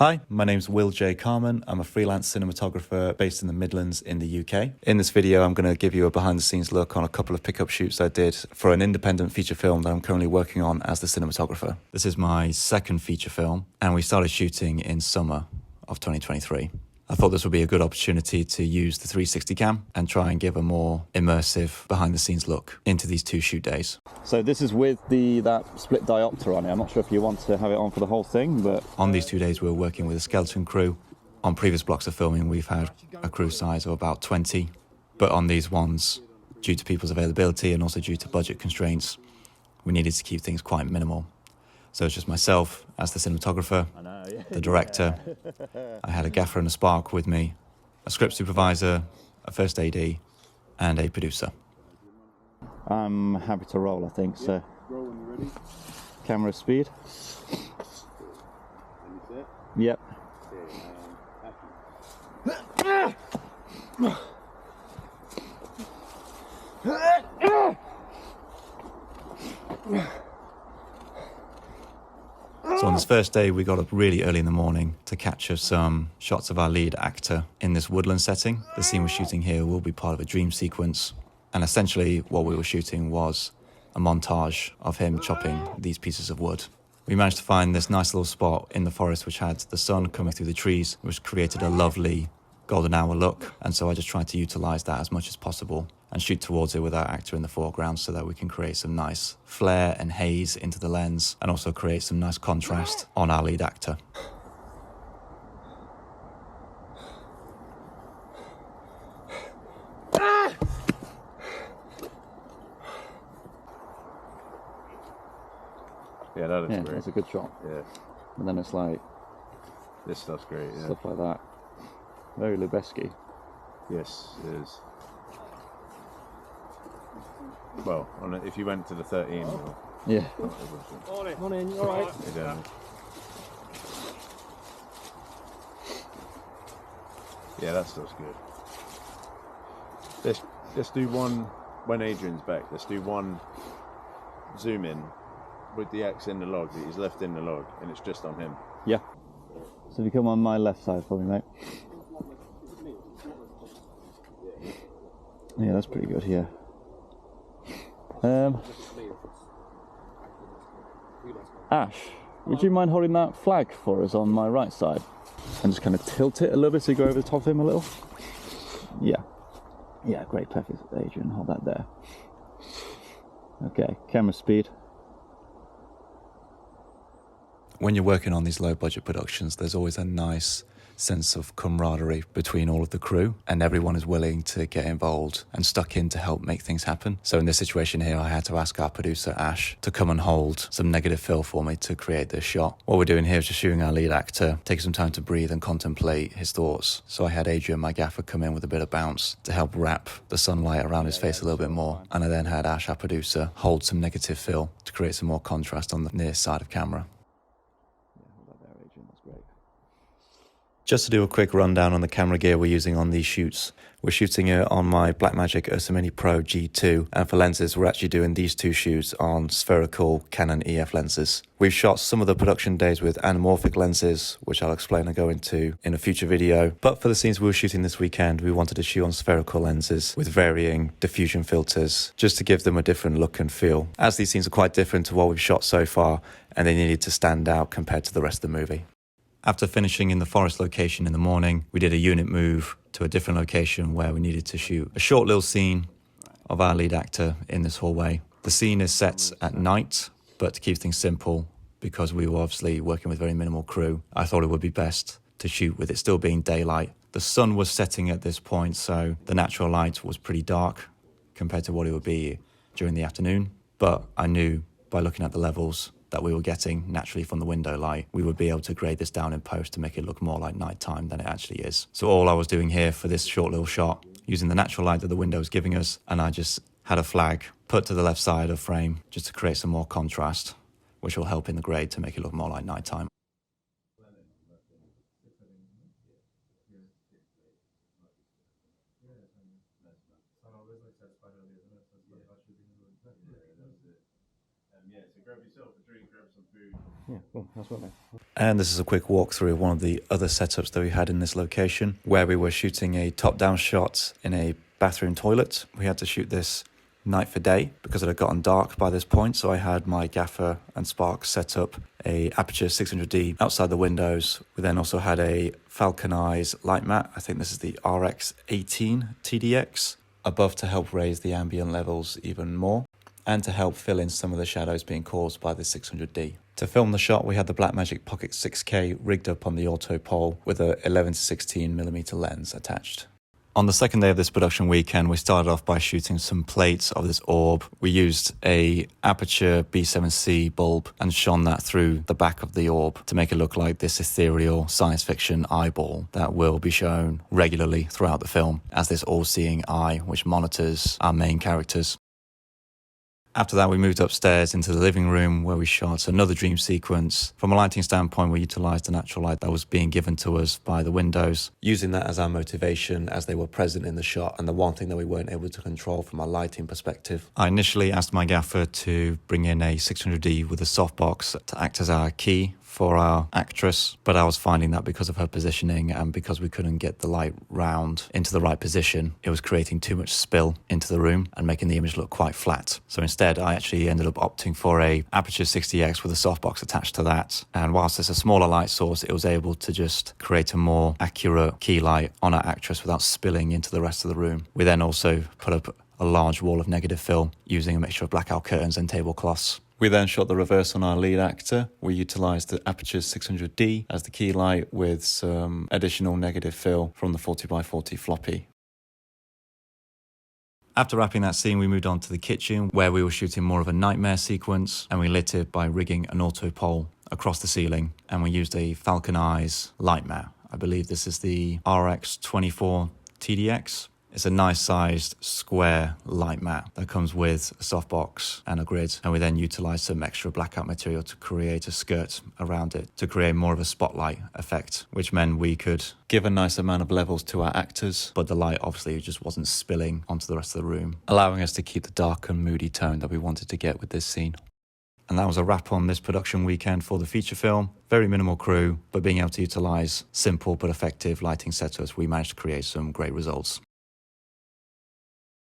Hi, my name's Will J. Carman. I'm a freelance cinematographer based in the Midlands in the UK. In this video, I'm going to give you a behind-the-scenes look on a couple of pickup shoots I did for an independent feature film that I'm currently working on as the cinematographer. This is my second feature film, and we started shooting in summer of 2023. I thought this would be a good opportunity to use the 360 cam and try and give a more immersive behind-the-scenes look into these two shoot days. So this is with that split diopter on it. I'm not sure if you want to have it on for the whole thing, but... On these 2 days, we were working with a skeleton crew. On previous blocks of filming, we've had a crew size of about 20, but on these ones, due to people's availability and also due to budget constraints, we needed to keep things quite minimal. So it's just myself as the cinematographer, the director. I had a gaffer and a spark with me, a script supervisor, a first AD, and a producer. I'm happy to roll, I think, so. Roll when you're ready. Camera speed. Yep. So on this first day, we got up really early in the morning to capture some shots of our lead actor in this woodland setting. The scene we're shooting here will be part of a dream sequence. And essentially what we were shooting was a montage of him chopping these pieces of wood. We managed to find this nice little spot in the forest which had the sun coming through the trees, which created a lovely golden hour look. And so I just tried to utilize that as much as possible and shoot towards it with our actor in the foreground so that we can create some nice flare and haze into the lens and also create some nice contrast on our lead actor. Yeah, that looks great. That's a good shot. Yeah. And then it's like... This stuff's great, yeah. Stuff like that. Very Lubeski. Yes, it is. Well, if you went to the 13... Yeah. Morning, you alright? Yeah, that stuff's good. Let's do one, when Adrian's back, let's do one zoom in with the X in the log that he's left in the log, and it's just on him. Yeah. So if you come on my left side for me, mate. Yeah, that's pretty good here. Ash, would you mind holding that flag for us on my right side? And just kind of tilt it a little bit so you go over the top of him a little? Yeah. Yeah, great, perfect, Adrian, hold that there. Okay, camera speed. When you're working on these low budget productions, there's always a nice sense of camaraderie between all of the crew, and everyone is willing to get involved and stuck in to help make things happen. So in this situation here, I had to ask our producer Ash to come and hold some negative fill for me to create this shot. What we're doing here is just shooting our lead actor, taking some time to breathe and contemplate his thoughts. So I had Adrian, my gaffer, come in with a bit of bounce to help wrap the sunlight around his face a little bit more. And I then had Ash, our producer, hold some negative fill to create some more contrast on the near side of camera. Just to do a quick rundown on the camera gear we're using on these shoots. We're shooting it on my Blackmagic Ursa Mini Pro G2, and for lenses we're actually doing these two shoots on spherical Canon EF lenses. We've shot some of the production days with anamorphic lenses, which I'll explain and go into in a future video, but for the scenes we were shooting this weekend, we wanted to shoot on spherical lenses with varying diffusion filters, just to give them a different look and feel, as these scenes are quite different to what we've shot so far, and they needed to stand out compared to the rest of the movie. After finishing in the forest location in the morning, we did a unit move to a different location where we needed to shoot a short little scene of our lead actor in this hallway. The scene is set at night, but to keep things simple, because we were obviously working with very minimal crew, I thought it would be best to shoot with it still being daylight. The sun was setting at this point, so the natural light was pretty dark compared to what it would be during the afternoon, but I knew by looking at the levels that we were getting naturally from the window light, we would be able to grade this down in post to make it look more like nighttime than it actually is. So all I was doing here for this short little shot, using the natural light that the window was giving us, and I just had a flag put to the left side of frame just to create some more contrast, which will help in the grade to make it look more like nighttime. Yeah, so grab yourself a drink, grab some food. Yeah, cool. That's what, mate. And this is a quick walkthrough of one of the other setups that we had in this location, where we were shooting a top-down shot in a bathroom toilet. We had to shoot this night for day because it had gotten dark by this point, so I had my gaffer and Spark set up a aperture 600D outside the windows. We then also had a Falcon Eyes light mat, I think this is the RX18 TDX, above to help raise the ambient levels even more and to help fill in some of the shadows being caused by the 600D. To film the shot, we had the Blackmagic Pocket 6K rigged up on the auto pole with a 11-16mm lens attached. On the second day of this production weekend, we started off by shooting some plates of this orb. We used a aperture B7C bulb and shone that through the back of the orb to make it look like this ethereal science fiction eyeball that will be shown regularly throughout the film as this all-seeing eye which monitors our main characters. After that, we moved upstairs into the living room where we shot another dream sequence. From a lighting standpoint, we utilised the natural light that was being given to us by the windows, using that as our motivation as they were present in the shot and the one thing that we weren't able to control from a lighting perspective. I initially asked my gaffer to bring in a 600D with a softbox to act as our key for our actress, but I was finding that because of her positioning and because we couldn't get the light round into the right position, it was creating too much spill into the room and making the image look quite flat. So instead, I actually ended up opting for a Aperture 60X with a softbox attached to that. And whilst it's a smaller light source, it was able to just create a more accurate key light on our actress without spilling into the rest of the room. We then also put up a large wall of negative fill using a mixture of blackout curtains and tablecloths. We then shot the reverse on our lead actor. We utilised the Aperture 600D as the key light with some additional negative fill from the 40x40 floppy. After wrapping that scene, we moved on to the kitchen where we were shooting more of a nightmare sequence, and we lit it by rigging an auto pole across the ceiling, and we used a Falcon Eyes light mat. I believe this is the RX24 TDX. It's a nice sized square light mat that comes with a softbox and a grid, and we then utilised some extra blackout material to create a skirt around it to create more of a spotlight effect, which meant we could give a nice amount of levels to our actors, but the light obviously just wasn't spilling onto the rest of the room, allowing us to keep the dark and moody tone that we wanted to get with this scene. And that was a wrap on this production weekend for the feature film. Very minimal crew, but being able to utilise simple but effective lighting setups, we managed to create some great results.